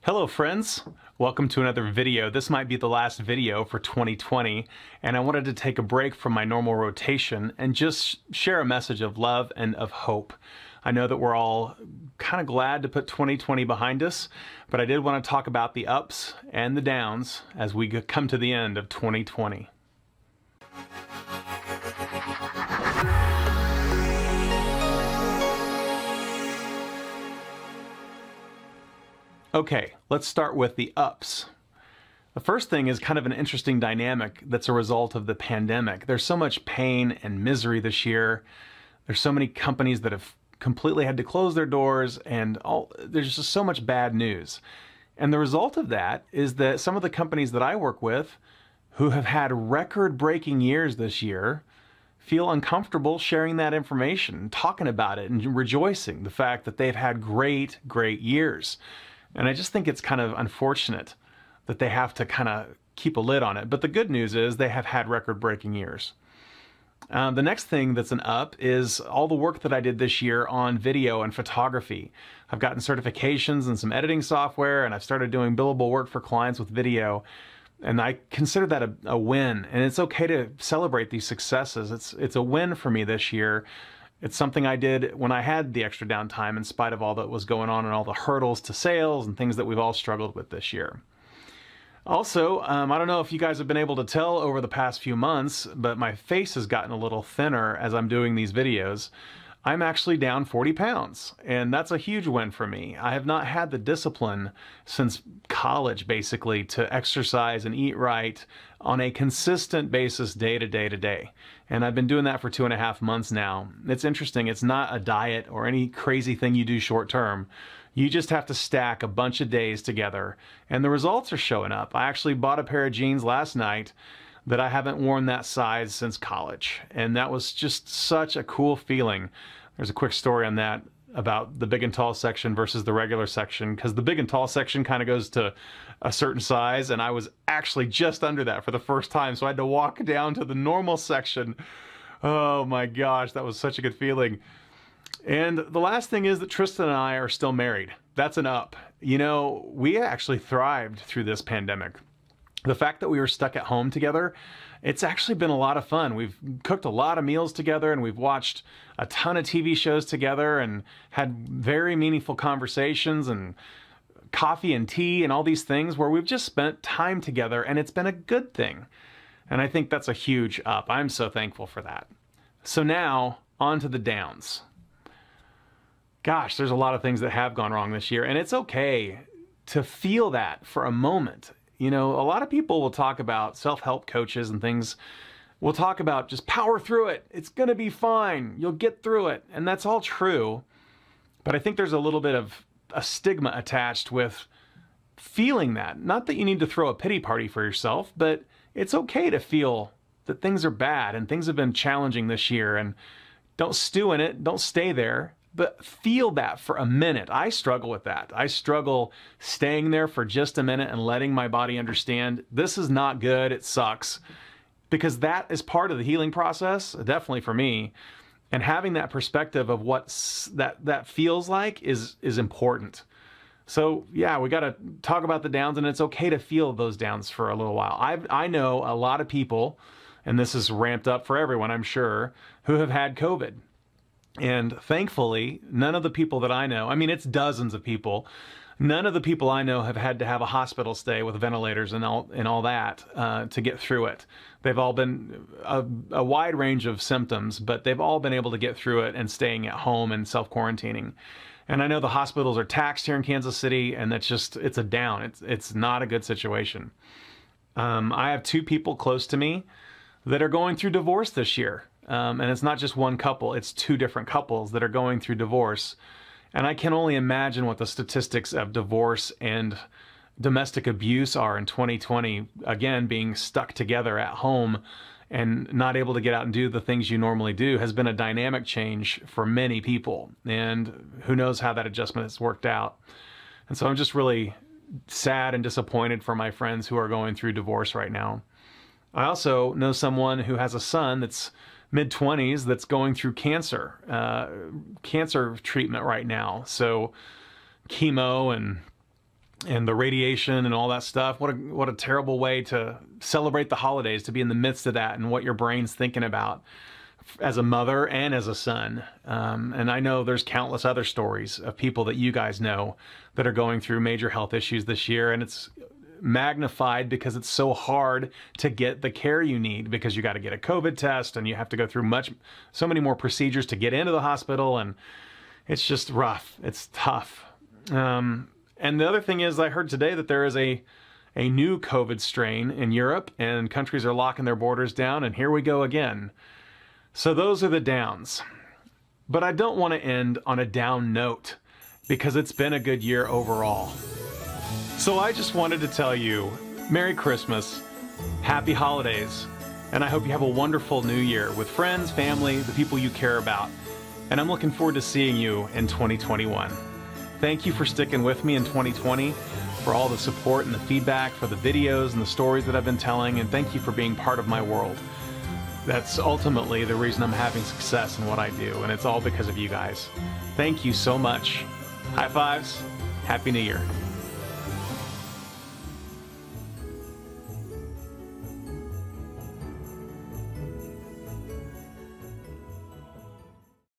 Hello friends, welcome to another video. This might be the last video for 2020, and I wanted to take a break from my normal rotation and just share a message of love and of hope. I know that we're all kind of glad to put 2020 behind us, but I did want to talk about the ups and the downs as we come to the end of 2020. Okay, let's start with the ups. The first thing is kind of an interesting dynamic that's a result of the pandemic. There's so much pain and misery this year. There's so many companies that have completely had to close their doors, and there's just so much bad news. And the result of that is that some of the companies that I work with who have had record-breaking years this year feel uncomfortable sharing that information, talking about it, and rejoicing the fact that they've had great years. And I just think it's kind of unfortunate that they have to kind of keep a lid on it. But the good news is they have had record-breaking years. The next thing that's an up is all the work that I did this year on video and photography. I've gotten certifications and some editing software, and I've started doing billable work for clients with video. And I consider that a win. And it's okay to celebrate these successes. It's a win for me this year. It's something I did when I had the extra downtime in spite of all that was going on and all the hurdles to sales and things that we've all struggled with this year. Also, I don't know if you guys have been able to tell over the past few months, but my face has gotten a little thinner as I'm doing these videos. I'm actually down 40 pounds, and that's a huge win for me. I have not had the discipline since college, basically, to exercise and eat right on a consistent basis day to day. And I've been doing that for 2.5 months now. It's interesting. It's not a diet or any crazy thing you do short term. You just have to stack a bunch of days together, and the results are showing up. I actually bought a pair of jeans last night that I haven't worn that size since college, and that was just such a cool feeling. There's a quick story on that about the big and tall section versus the regular section, because the big and tall section kind of goes to a certain size, and I was actually just under that for the first time, so I had to walk down to the normal section. Oh my gosh, that was such a good feeling. And the last thing is that Tristan and I are still married. That's an up. You know, we actually thrived through this pandemic. The fact that we were stuck at home together, it's actually been a lot of fun. We've cooked a lot of meals together, and we've watched a ton of TV shows together and had very meaningful conversations and coffee and tea and all these things where we've just spent time together, and it's been a good thing. And I think that's a huge up. I'm so thankful for that. So now, on to the downs. Gosh, there's a lot of things that have gone wrong this year, and it's okay to feel that for a moment. You know, a lot of people will talk about self-help coaches and things. We'll talk about just power through it. It's going to be fine. You'll get through it. And that's all true. But I think there's a little bit of a stigma attached with feeling that. Not that you need to throw a pity party for yourself, but it's okay to feel that things are bad and things have been challenging this year. And don't stew in it. Don't stay there. But feel that for a minute. I struggle with that. I struggle staying there for just a minute and letting my body understand this is not good, it sucks. Because that is part of the healing process, definitely for me. And having that perspective of what that feels like is important. So yeah, we got to talk about the downs, and it's okay to feel those downs for a little while. I know a lot of people, and this is ramped up for everyone, I'm sure, who have had COVID. And thankfully, none of the people that I know, I mean, it's dozens of people, none of the people I know have had to have a hospital stay with ventilators and all that to get through it. They've all been a wide range of symptoms, but they've all been able to get through it and staying at home and self-quarantining. And I know the hospitals are taxed here in Kansas City, and that's just, it's a down. It's not a good situation. I have 2 people close to me that are going through divorce this year. And it's not just one couple, it's 2 different couples that are going through divorce. And I can only imagine what the statistics of divorce and domestic abuse are in 2020, again, being stuck together at home and not able to get out and do the things you normally do has been a dynamic change for many people. And who knows how that adjustment has worked out. And so I'm just really sad and disappointed for my friends who are going through divorce right now. I also know someone who has a son that's mid-20s that's going through cancer treatment right now. So chemo and and the radiation and all that stuff. What a terrible way to celebrate the holidays, to be in the midst of that and what your brain's thinking about as a mother and as a son. And I know there's countless other stories of people that you guys know that are going through major health issues this year, and it's magnified because it's so hard to get the care you need, because you got to get a COVID test and you have to go through so many more procedures to get into the hospital, and it's just rough. It's tough. And the other thing is, I heard today that there is a new COVID strain in Europe, and countries are locking their borders down, and here we go again. So those are the downs. But I don't want to end on a down note, because it's been a good year overall. So I just wanted to tell you, Merry Christmas, Happy Holidays, and I hope you have a wonderful new year with friends, family, the people you care about. And I'm looking forward to seeing you in 2021. Thank you for sticking with me in 2020, for all the support and the feedback, for the videos and the stories that I've been telling, and thank you for being part of my world. That's ultimately the reason I'm having success in what I do, and it's all because of you guys. Thank you so much. High fives. Happy New Year.